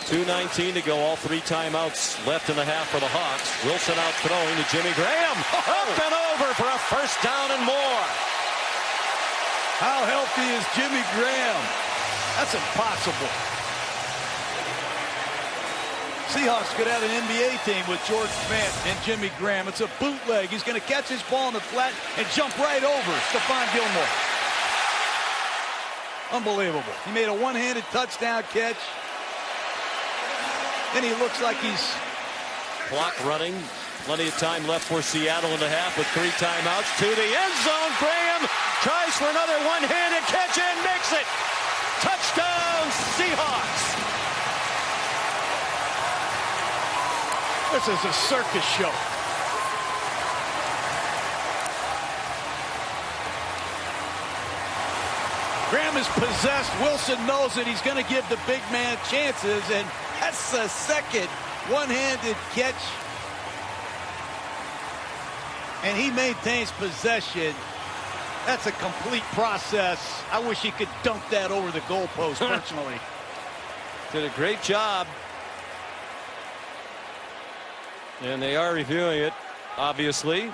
2:19 to go. All 3 timeouts left in the half for the Hawks. Wilson out throwing to Jimmy Graham. Up and over for a first down and more. How healthy is Jimmy Graham? That's impossible. Seahawks could have an NBA team with George Fant and Jimmy Graham. It's a bootleg. He's going to catch his ball in the flat and jump right over Stephon Gilmore. Unbelievable. He made a one-handed touchdown catch. And he looks like he's... Clock running. Plenty of time left for Seattle in the half with 3 timeouts. To the end zone. Graham tries for another one-handed catch and makes it. Touchdown, Seahawks. This is a circus show. Graham is possessed. Wilson knows that he's going to give the big man chances, and that's the second one-handed catch. And he maintains possession. That's a complete process. I wish he could dunk that over the goalpost personally. Did a great job. And they are reviewing it, obviously.